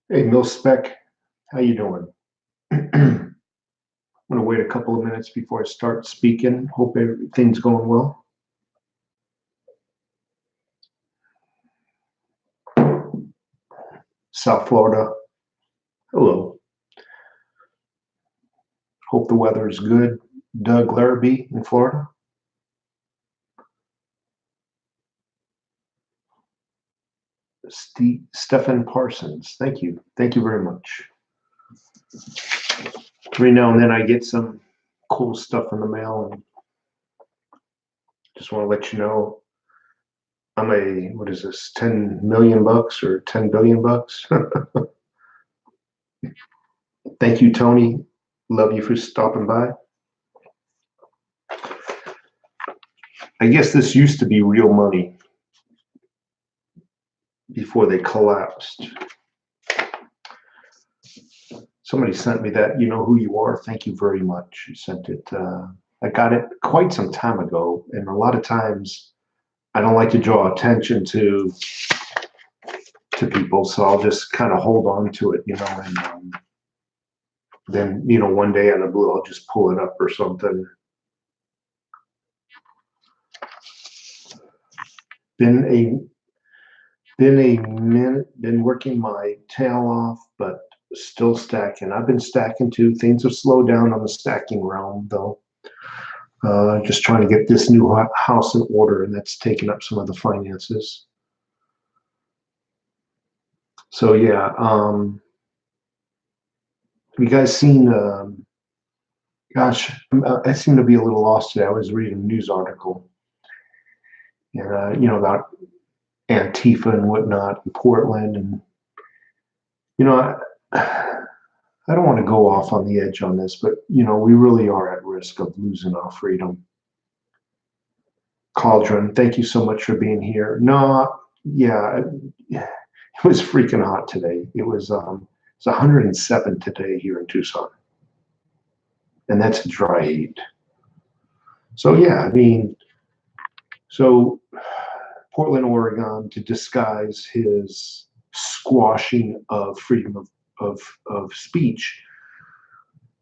Hey, Mil Spec, how you doing? I'm gonna wait a couple of minutes before I start speaking. Hope everything's going well. South Florida, hello. Hope the weather is good. Doug Larrabee in Florida. Stephen Parsons, thank you. Thank you very much. Every now and then I get some cool stuff in the mail, and just want to let you know I'm what is this, 10 million bucks or 10 billion bucks? Thank you, Tony. Love you for stopping by. I guess this used to be real money before they collapsed. Somebody sent me that, you know who you are. Thank you very much. You sent it. I got it quite some time ago, and a lot of times I don't like to draw attention to people, so I'll just kind of hold on to it, and then one day out of the blue I'll just pull it up or something. Been working my tail off, but still stacking. I've been stacking too. Things have slowed down on the stacking realm, though. Just trying to get this new house in order, and that's taken up some of the finances. So yeah, you guys seen? Gosh, I seem to be a little lost today. I was reading a news article, and about Antifa and whatnot in Portland, and I don't want to go off on the edge on this, but we really are at risk of losing our freedom. Cauldron, thank you so much for being here. No, yeah, it was freaking hot today. It's 107 today here in Tucson, and that's a dry heat. So yeah, so Portland, Oregon, to disguise his squashing of freedom of speech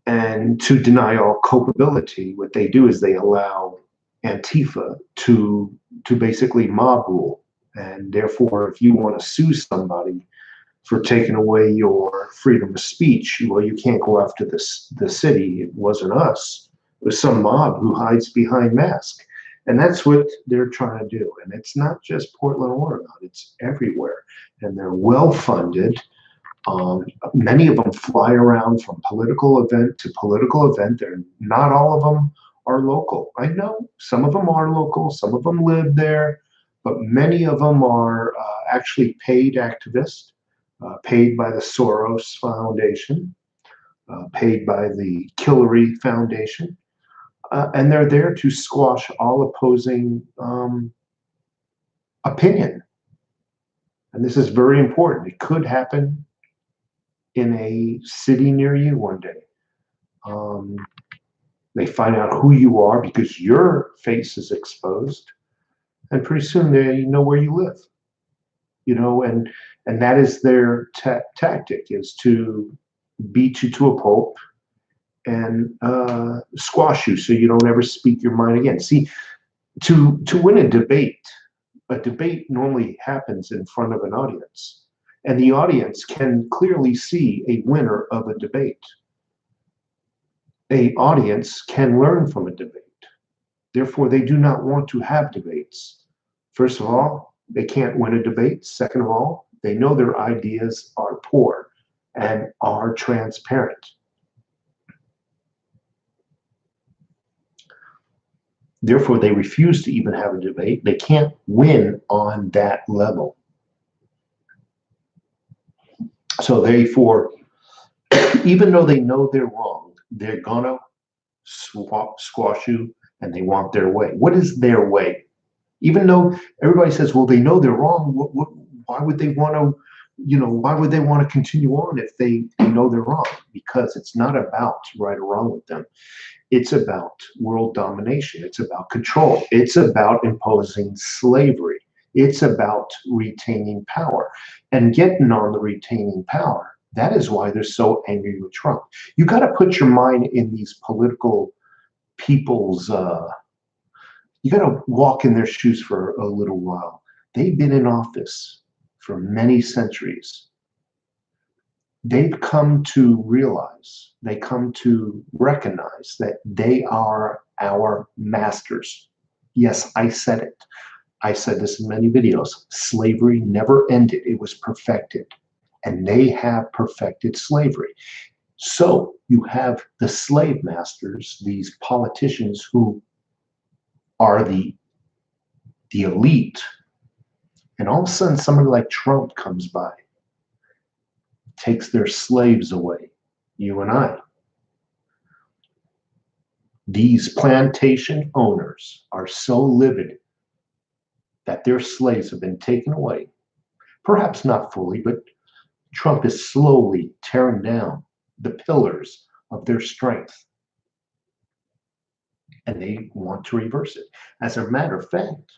and to deny all culpability, what they do is they allow Antifa to basically mob rule. And therefore, if you want to sue somebody for taking away your freedom of speech, well, you can't go after the city. It wasn't us. It was some mob who hides behind masks. And that's what they're trying to do. And it's not just Portland, Oregon. It's everywhere. And they're well funded. Many of them fly around from political event to political event. Not all of them are local. I know some of them are local. Some of them live there. But many of them are actually paid activists, paid by the Soros Foundation, paid by the Hillary Foundation. And they're there to squash all opposing opinion. And this is very important. It could happen in a city near you one day. They find out who you are because your face is exposed, and pretty soon they know where you live. And that is their tactic, is to beat you to a pulp and squash you so you don't ever speak your mind again. See, to win a debate normally happens in front of an audience, and the audience can clearly see a winner of a debate. An audience can learn from a debate. Therefore, they do not want to have debates. First of all, they can't win a debate. Second of all, they know their ideas are poor and are transparent. Therefore, they refuse to even have a debate. They can't win on that level. So therefore, even though they know they're wrong, they're gonna squash you, and they want their way. What is their way? Even though everybody says, well, they know they're wrong, why would they want to, why would they want to continue on if they know they're wrong? Because it's not about right or wrong with them. It's about world domination. It's about control. It's about imposing slavery. It's about retaining power. And getting on the retaining power That is why they're so angry with Trump. You got to put your mind in these political people's, you got to walk in their shoes for a little while. They've been in office for many centuries. They've come to realize, they come to recognize that they are our masters. Yes, I said it. I said this in many videos. Slavery never ended, it was perfected. And they have perfected slavery. So you have the slave masters, these politicians who are the elite. And all of a sudden, somebody like Trump comes by, takes their slaves away, you and I. These plantation owners are so livid that their slaves have been taken away. Perhaps not fully, but Trump is slowly tearing down the pillars of their strength. And they want to reverse it. As a matter of fact,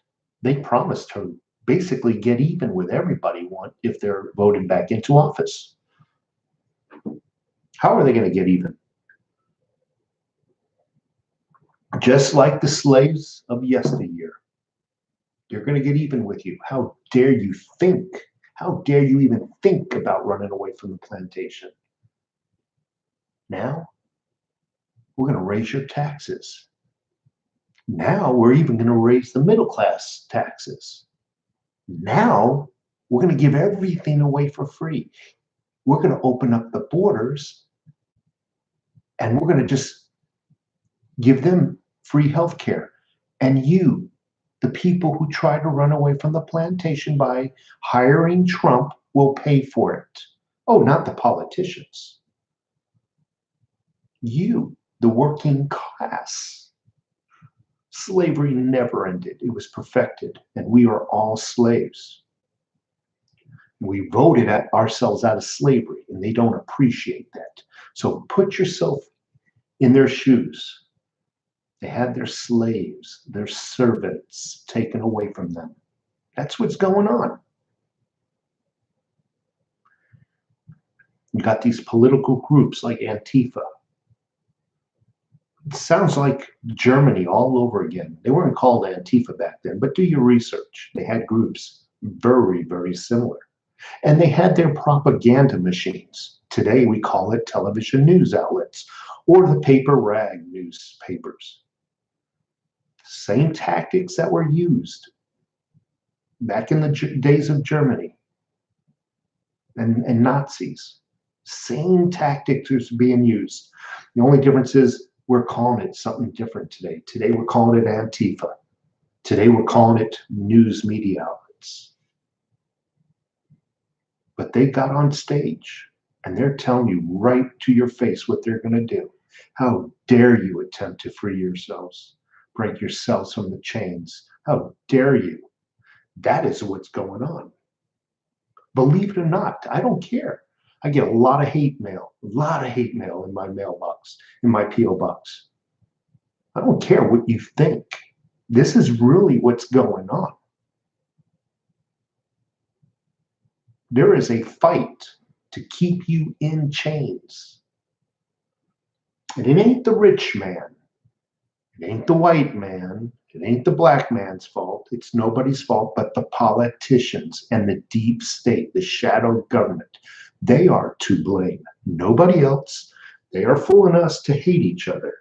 they promised to basically get even with everybody if they're voted back into office. How are they going to get even? Just like the slaves of yesteryear. They're going to get even with you. How dare you think? How dare you even think about running away from the plantation? Now, we're going to raise your taxes. Now, we're even going to raise the middle class taxes. Now, we're going to give everything away for free. We're going to open up the borders and we're going to just give them free health care. And you, the people who try to run away from the plantation by hiring Trump, will pay for it. Oh, not the politicians. You, the working class. Slavery never ended. It was perfected, and we are all slaves. We voted ourselves out of slavery, and they don't appreciate that. So put yourself in their shoes. They had their slaves, their servants taken away from them. That's what's going on. You got these political groups like Antifa. It sounds like Germany all over again. They weren't called Antifa back then, but do your research. They had groups very, very similar. And they had their propaganda machines. Today we call it television news outlets or the paper rag newspapers. Same tactics that were used back in the days of Germany and Nazis. Same tactics is being used. The only difference is we're calling it something different today. Today we're calling it Antifa. Today we're calling it news media outlets. But they got on stage and they're telling you right to your face what they're going to do. How dare you attempt to free yourselves, break yourselves from the chains? How dare you? That is what's going on. Believe it or not, I don't care. I get a lot of hate mail in my mailbox, in my P.O. box. I don't care what you think. This is really what's going on. There is a fight to keep you in chains. And it ain't the rich man. It ain't the white man. It ain't the black man's fault. It's nobody's fault but the politicians and the deep state, the shadow government. They are to blame. Nobody else. They are fooling us to hate each other.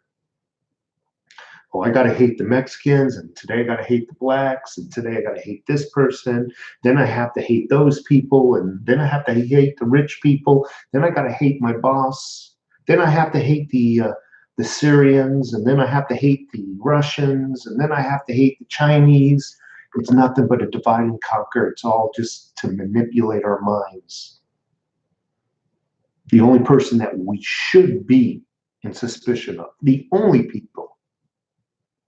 Oh, I got to hate the Mexicans, and today I got to hate the blacks, and today I got to hate this person. Then I have to hate those people, and then I have to hate the rich people. Then I got to hate my boss. Then I have to hate the Syrians, and then I have to hate the Russians, and then I have to hate the Chinese. It's nothing but a divide and conquer. It's all just to manipulate our minds. The only person that we should be in suspicion of, the only people,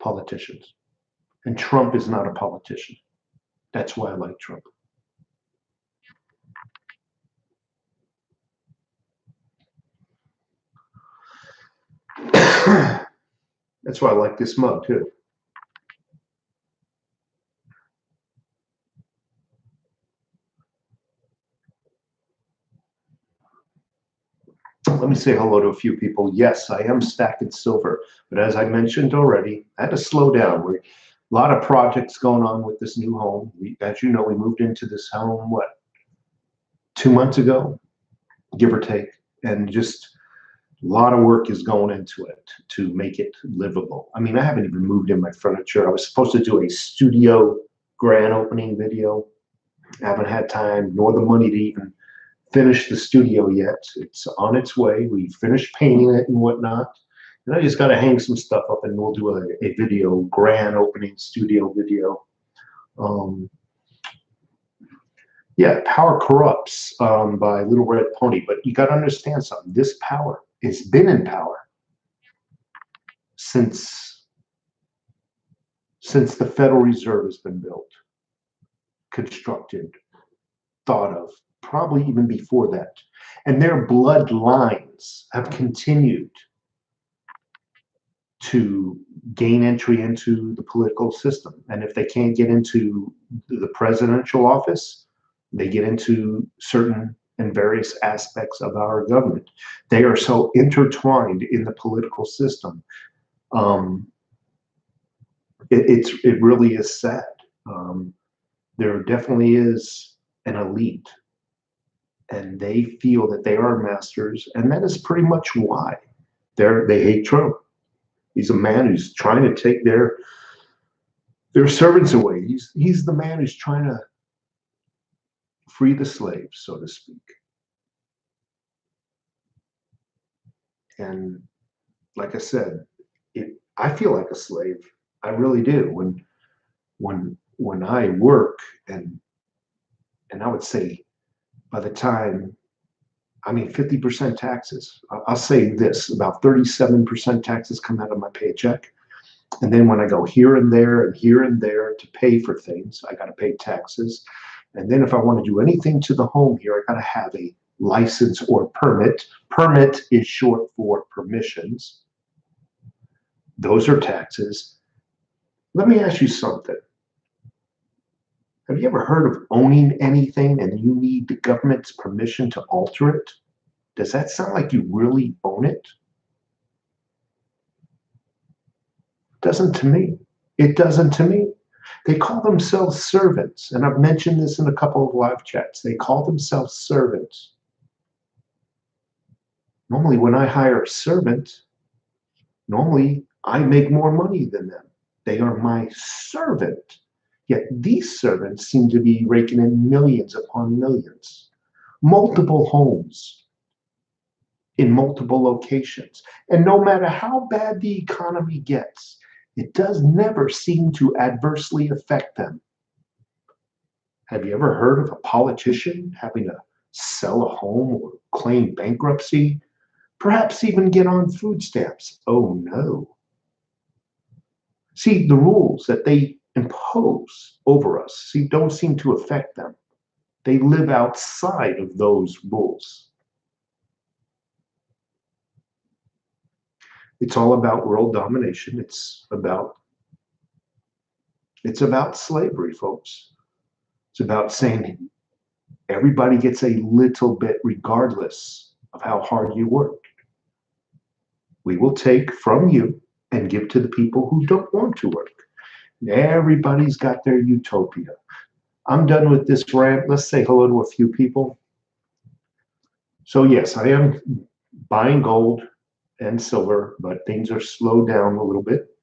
politicians. And Trump is not a politician. That's why I like Trump. That's why I like this mug too. Let me say hello to a few people. Yes, I am stacking silver, but as I mentioned already, I had to slow down. A lot of projects going on with this new home. As you know, we moved into this home, what, 2 months ago, give or take, and just a lot of work is going into it to make it livable. I mean, I haven't even moved in my furniture. I was supposed to do a studio grand opening video. I haven't had time nor the money to even finish the studio yet. It's on its way. We finished painting it and whatnot. And I just got to hang some stuff up and we'll do a video, grand opening studio video. Yeah, Power Corrupts by Little Red Pony. But you got to understand something. This power has been in power since the Federal Reserve has been built, constructed, thought of, probably even before that. And their bloodlines have continued to gain entry into the political system. And if they can't get into the presidential office, they get into certain and various aspects of our government. They are so intertwined in the political system. It really is sad. There definitely is an elite, and they feel that they are masters, and that is pretty much why they hate Trump. He's a man who's trying to take their servants away. He's the man who's trying to free the slaves, so to speak. And like I said, I feel like a slave. I really do. When I work, and I would say by the time, 50% taxes. I'll say this, about 37% taxes come out of my paycheck. And then when I go here and there to pay for things, I got to pay taxes. And then if I want to do anything to the home here, I got to have a license or permit. Permit is short for permissions. Those are taxes. Let me ask you something. Have you ever heard of owning anything and you need the government's permission to alter it? Does that sound like you really own it? Doesn't to me. It doesn't to me. They call themselves servants, and I've mentioned this in a couple of live chats. They call themselves servants. Normally, when I hire a servant, normally I make more money than them. They are my servant. Yet these servants seem to be raking in millions upon millions. Multiple homes in multiple locations. And no matter how bad the economy gets, it does never seem to adversely affect them. Have you ever heard of a politician having to sell a home or claim bankruptcy? Perhaps even get on food stamps? Oh no. See, the rules that they impose over us, don't seem to affect them. They live outside of those rules. It's all about world domination. It's about slavery, folks. It's about saying everybody gets a little bit regardless of how hard you work. We will take from you and give to the people who don't want to work. Everybody's got their utopia. I'm done with this rant. Let's say hello to a few people. So yes, I am buying gold and silver, but things are slowed down a little bit.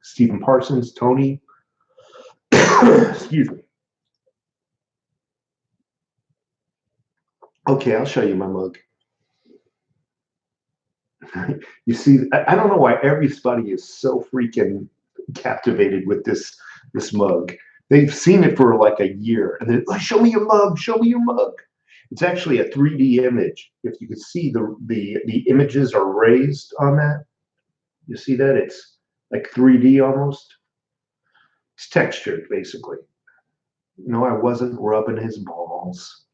Stephen Parsons, Tony, excuse me. Okay, I'll show you my mug. You see, I don't know why everybody is so freaking captivated with this mug. They've seen it for like a year, and they're like, "Show me your mug! Show me your mug!" It's actually a 3D image. If you can see the images are raised on that, you see that it's like 3D almost. It's textured basically. No, I wasn't rubbing his balls.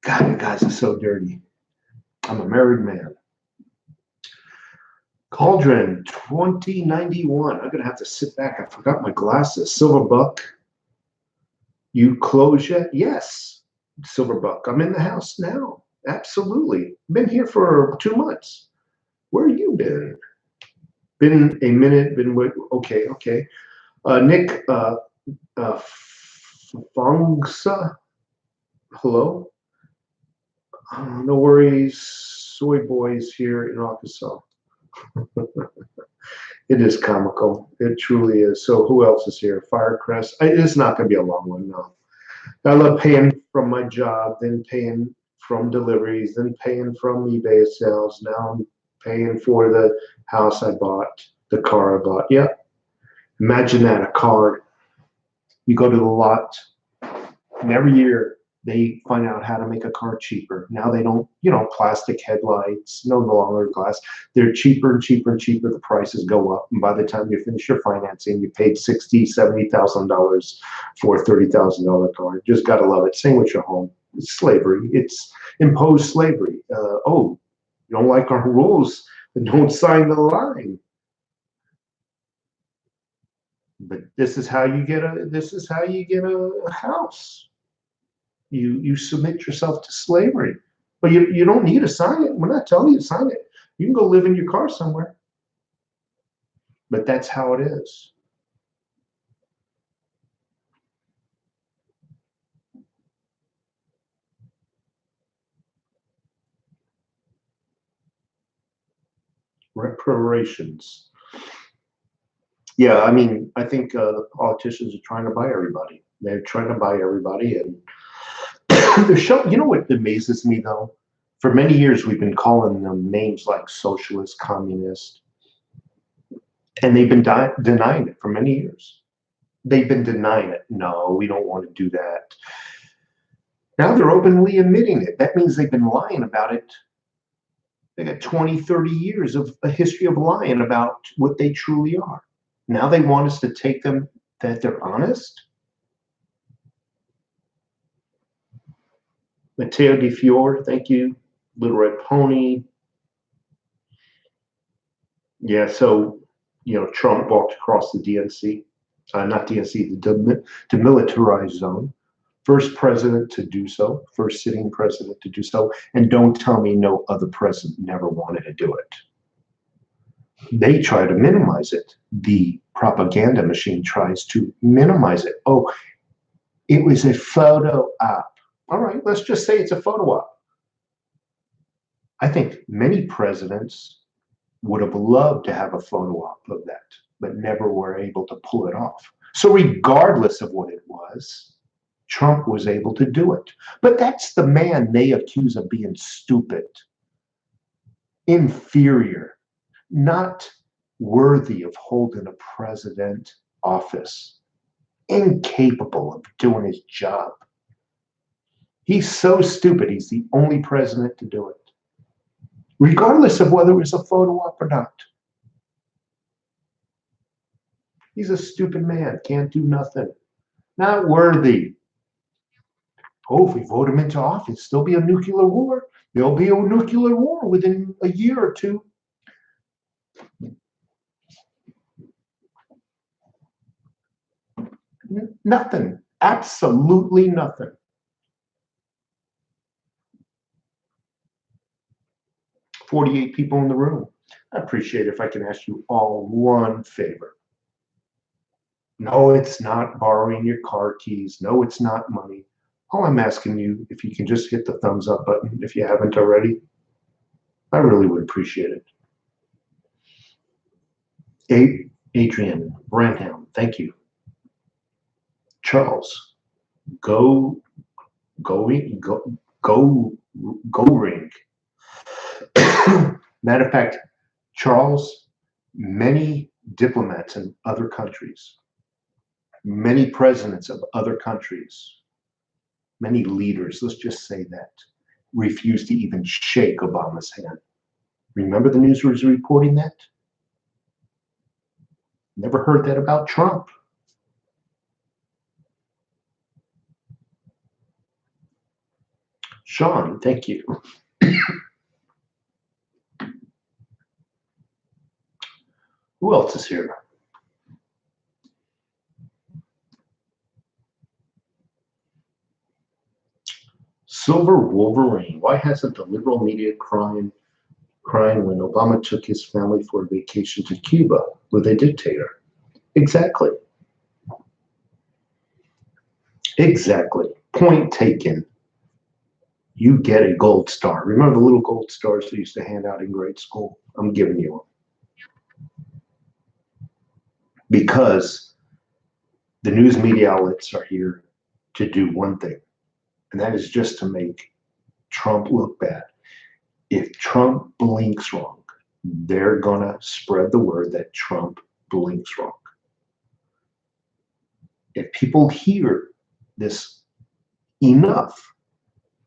God, you guys are so dirty. I'm a married man. Cauldron 2091. I'm gonna have to sit back. I forgot my glasses. Silver Buck. You close yet? Yes. Silverbuck, I'm in the house now. Absolutely. Been here for 2 months. Where you been? Been a minute, been with, okay, okay. Nick Fongsa, hello. No worries, soy boys here in Arkansas. It is comical. It truly is. So who else is here? Firecrest. It's not going to be a long one, no. I love paying from my job, then paying from deliveries, then paying from eBay sales. Now I'm paying for the house I bought, the car I bought. Yeah. Imagine that, a car. You go to the lot, and every year they find out how to make a car cheaper. Now they don't, plastic headlights, no longer glass. They're cheaper and cheaper and cheaper. The prices go up. And by the time you finish your financing, you paid $60,000, $70,000 for a $30,000 car. You just got to love it. Same with your home. It's slavery. It's imposed slavery. Oh, you don't like our rules? Then don't sign the line. But this is how you get a house. You submit yourself to slavery. But you don't need to sign it. We're not telling you to sign it. You can go live in your car somewhere. But that's how it is. Reparations. Yeah, I mean, I think the politicians are trying to buy everybody. They're trying to buy everybody, and they're showing. You know what amazes me though? For many years, we've been calling them names like socialist, communist, and they've been denying it for many years. They've been denying it. No, we don't want to do that. Now they're openly admitting it. That means they've been lying about it. They got 20, 30 years of a history of lying about what they truly are. Now they want us to take them that they're honest. Matteo Di Fiore, thank you. Little Red Pony. Yeah, so, Trump walked across the DNC, not DNC, the demilitarized zone. First president to do so, first sitting president to do so. And don't tell me no other president never wanted to do it. They try to minimize it. The propaganda machine tries to minimize it. Oh, it was a photo op. All right, let's just say it's a photo op. I think many presidents would have loved to have a photo op of that, but never were able to pull it off. So regardless of what it was, Trump was able to do it. But that's the man they accuse of being stupid, inferior, not worthy of holding a president office, incapable of doing his job. He's so stupid, he's the only president to do it, regardless of whether it was a photo op or not. He's a stupid man, can't do nothing, not worthy. Oh, if we vote him into office, there'll be a nuclear war. There'll be a nuclear war within a year or two. Nothing. Absolutely nothing. "48 people in the room. I appreciate it if I can ask you all one favor. No, it's not borrowing your car keys. No, it's not money. All I'm asking you, if you can just hit the thumbs up button if you haven't already, I really would appreciate it. Adrian Branham, thank you. Charles, go ring. Matter of fact, Charles, many diplomats in other countries, many presidents of other countries, many leaders, let's just say that, refused to even shake Obama's hand. Remember the news was reporting that? Never heard that about Trump. Sean, thank you. Who else is here? Silver Wolverine. Why hasn't the liberal media crying when Obama took his family for a vacation to Cuba with a dictator? Exactly. Exactly. Point taken. You get a gold star. Remember the little gold stars they used to hand out in grade school? I'm giving you one. Because the news media outlets are here to do one thing, and that is just to make Trump look bad. If Trump blinks wrong, they're going to spread the word that Trump blinks wrong. If people hear this enough,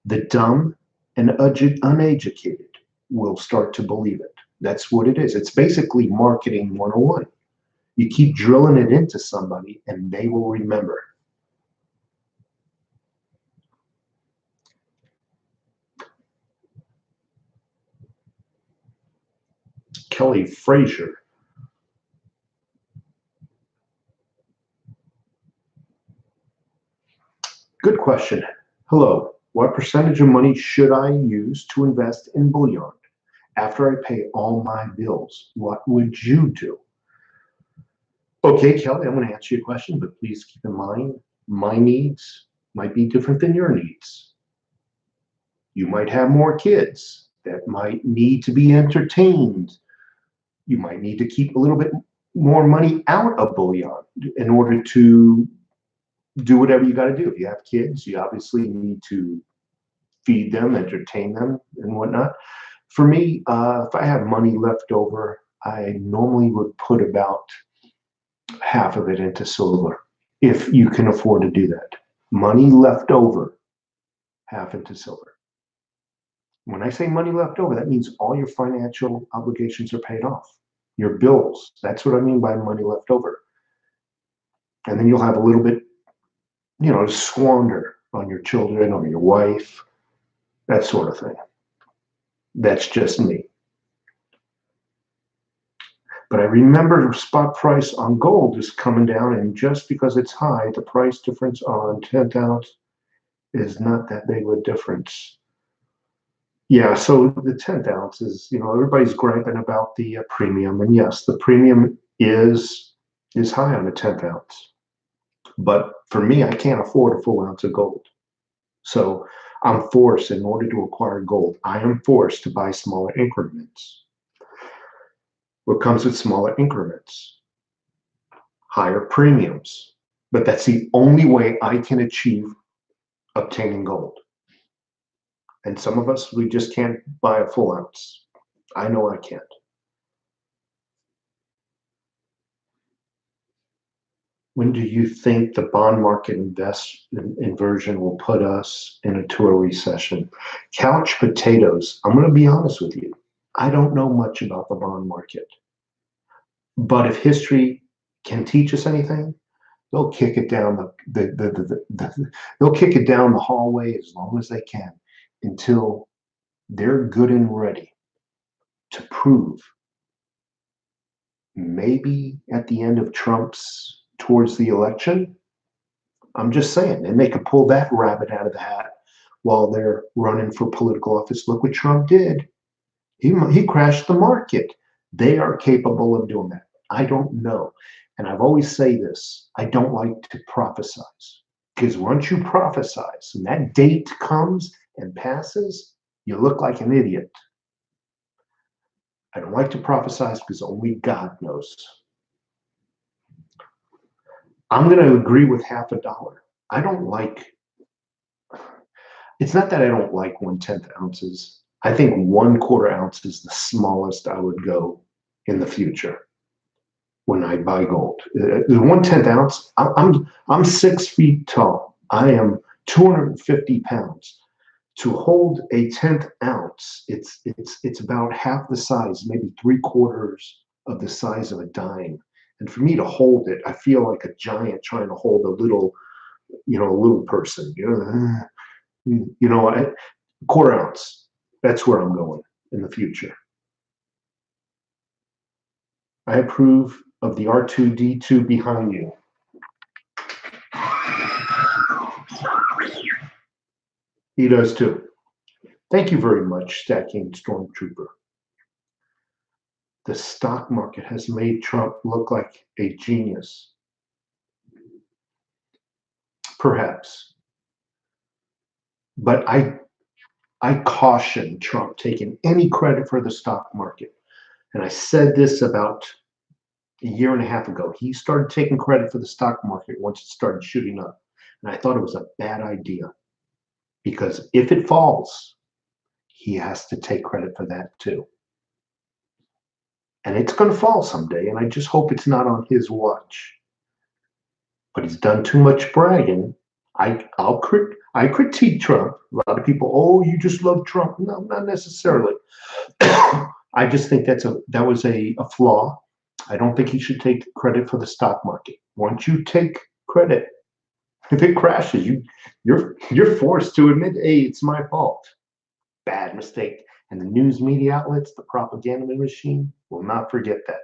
the dumb and uneducated will start to believe it. That's what it is. It's basically marketing 101. You keep drilling it into somebody and they will remember. Kelly Fraser. Good question. Hello. What percentage of money should I use to invest in bullion? After I pay all my bills, what would you do? Okay, Kelly, I'm going to answer your question, but please keep in mind my needs might be different than your needs. You might have more kids that might need to be entertained. You might need to keep a little bit more money out of bullion in order to do whatever you got to do. If you have kids, you obviously need to feed them, entertain them, and whatnot. For me, if I have money left over, I normally would put about half of it into silver, if you can afford to do that. Money left over, half into silver. When I say money left over, that means all your financial obligations are paid off. Your bills, that's what I mean by money left over. And then you'll have a little bit, to squander on your children or your wife, that sort of thing. That's just me. But I remember the spot price on gold is coming down, and just because it's high, the price difference on 10th ounce is not that big of a difference. Yeah, so the 10th ounce is, everybody's griping about the premium, and yes, the premium is high on the 10th ounce. But for me, I can't afford a full ounce of gold. So I'm forced, in order to acquire gold, I am forced to buy smaller increments. What comes with smaller increments? Higher premiums. But that's the only way I can achieve obtaining gold. And some of us, we just can't buy a full ounce. I know I can't. When do you think the bond market inversion will put us into a recession? Couch potatoes. I'm going to be honest with you. I don't know much about the bond market. But if history can teach us anything, they'll kick it down they'll kick it down the hallway as long as they can until they're good and ready to prove, maybe at the end of Trump's towards the election. I'm just saying, and they could pull that rabbit out of the hat while they're running for political office. Look what Trump did. He crashed the market. They are capable of doing that. I don't know. And I've always say this, I don't like to prophesize, because once you prophesize and that date comes and passes, you look like an idiot. I don't like to prophesize because only God knows. I'm going to agree with half a dollar. I don't like, it's not that I don't like 1/10 ounces. I think 1/4 ounce is the smallest I would go in the future when I buy gold. The 1/10 ounce, I'm 6 feet tall. I am 250 pounds. To hold a 10th ounce, it's about half the size, maybe 3/4 of the size of a dime. And for me to hold it, I feel like a giant trying to hold a little person. A 1/4 ounce. That's where I'm going in the future. I approve of the R2D2 behind you. He does too. Thank you very much, Stacking Stormtrooper. The stock market has made Trump look like a genius. Perhaps. But I caution Trump taking any credit for the stock market. And I said this about a year and a half ago. He started taking credit for the stock market once it started shooting up. And I thought it was a bad idea because if it falls, he has to take credit for that too. And it's going to fall someday. And I just hope it's not on his watch. But he's done too much bragging. I critique Trump. A lot of people, oh, you just love Trump. No, not necessarily. I just think that was a flaw. I don't think he should take credit for the stock market. Once you take credit, if it crashes, you're forced to admit, hey, it's my fault. Bad mistake. And the news media outlets, the propaganda machine, will not forget that.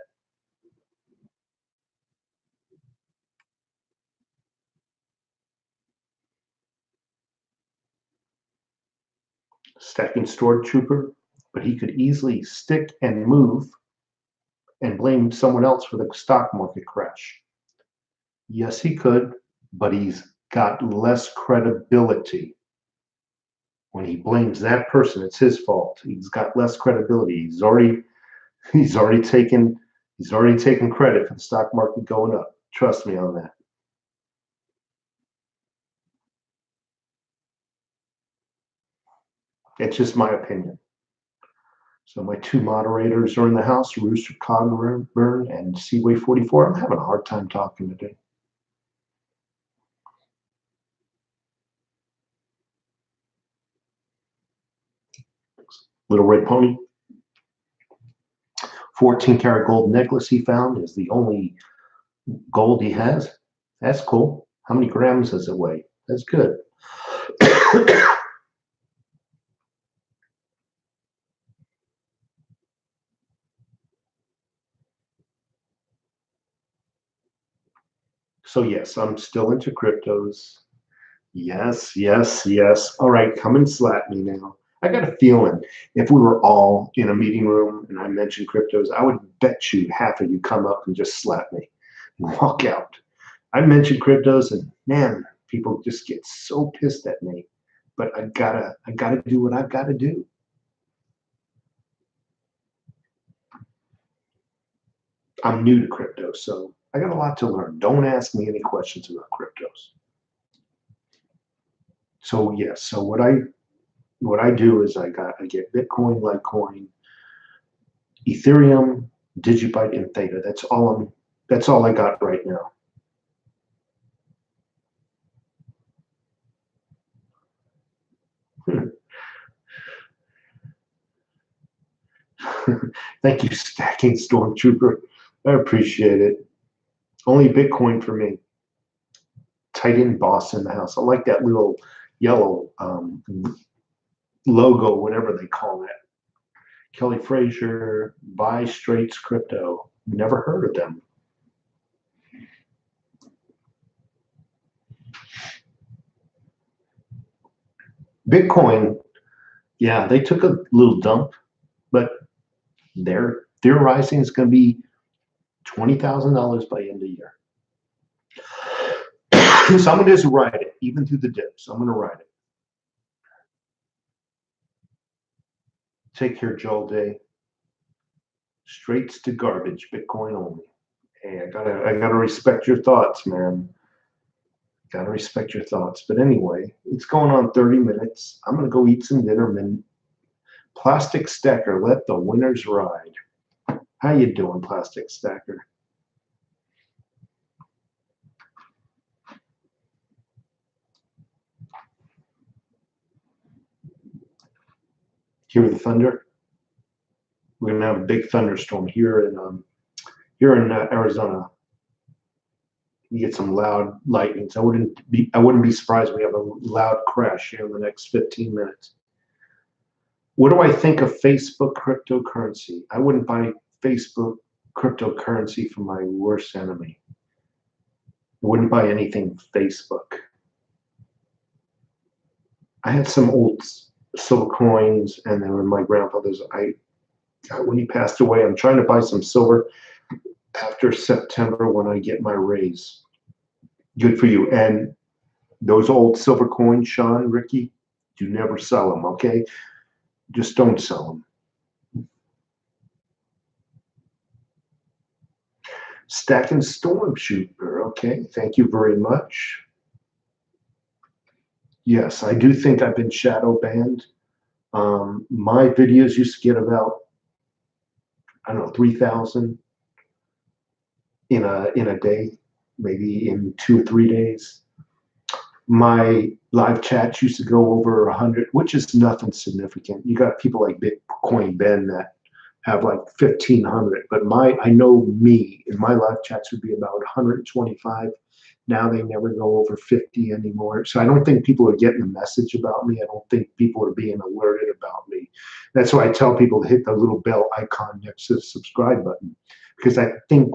Stacking Stormtrooper, but he could easily stick and move and blame someone else for the stock market crash. Yes, he could, but he's got less credibility. When he blames that person, it's his fault. He's got less credibility. He's already taken credit for the stock market going up. Trust me on that. It's just my opinion. So my two moderators are in the house, Rooster Cogburn and Seaway 44. I'm having a hard time talking today. Little Red Pony. 14-karat gold necklace he found is the only gold he has. That's cool. How many grams does it weigh? That's good. So yes, I'm still into cryptos. Yes, yes, yes. All right, come and slap me now. I got a feeling if we were all in a meeting room and I mentioned cryptos, I would bet you half of you come up and just slap me and walk out. I mentioned cryptos and man, people just get so pissed at me. But I gotta do what I've gotta do. I'm new to crypto, so I got a lot to learn. Don't ask me any questions about cryptos. So yes, so what I do is I get Bitcoin, Litecoin, Ethereum, Digibyte, and Theta. That's all I got right now. Thank you, Stacking Stormtrooper. I appreciate it. Only Bitcoin for me. Tight end boss in the house. I like that little yellow logo, whatever they call that. Kelly Fraser, Buy Straits Crypto. Never heard of them. Bitcoin, yeah, they took a little dump, but they're theorizing it's going to be $20,000 by end of year. So I'm going to just ride it, even through the dips. I'm going to ride it. Take care, Joel Day. Straights to garbage, Bitcoin only. Hey, I gotta respect your thoughts, man. Gotta respect your thoughts. But anyway, it's going on 30 minutes. I'm gonna go eat some dinner, man. Plastic Stacker, let the winners ride. How you doing, Plastic Stacker? Hear the thunder? We're gonna have a big thunderstorm here in Arizona. You get some loud lightnings. I wouldn't be surprised if we have a loud crash here in the next 15 minutes. What do I think of Facebook cryptocurrency? I wouldn't buy Facebook cryptocurrency from my worst enemy. I wouldn't buy anything Facebook. I had some old silver coins, and they were my grandfather's. When he passed away, I'm trying to buy some silver after September when I get my raise. Good for you. And those old silver coins, Sean, Ricky, you never sell them, okay? Just don't sell them. Stack and Storm Shooter, okay, thank you very much. Yes, I do think I've been shadow banned. My videos used to get about, I don't know, 3,000 in a day, maybe in 2 or 3 days. My live chats used to go over 100, which is nothing significant. You got people like Bitcoin Ben that have like 1,500, but I know me and my live chats would be about 125. Now they never go over 50 anymore. So I don't think people are getting the message about me. I don't think people are being alerted about me. That's why I tell people to hit the little bell icon next to the subscribe button, because I think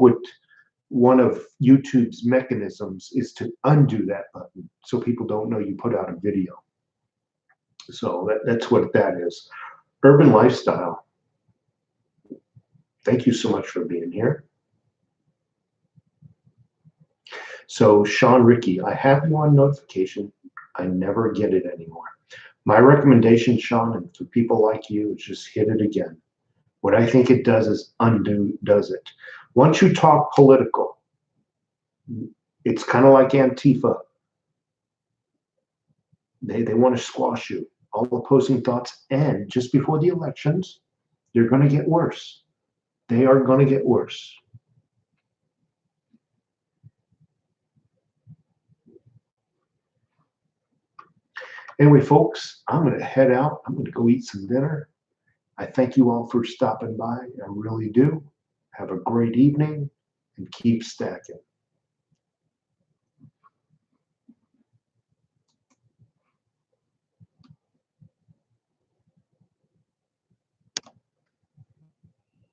one of YouTube's mechanisms is to undo that button so people don't know you put out a video. So that's what that is. Urban Lifestyle. Thank you so much for being here. So Sean Ricky, I have you on notification. I never get it anymore. My recommendation, Sean, and for people like you, is just hit it again. What I think it does is does it. Once you talk political, it's kind of like Antifa. They want to squash you. All opposing thoughts, and just before the elections, they're going to get worse. They are going to get worse. Anyway, folks, I'm going to head out. I'm going to go eat some dinner. I thank you all for stopping by. I really do. Have a great evening and keep stacking.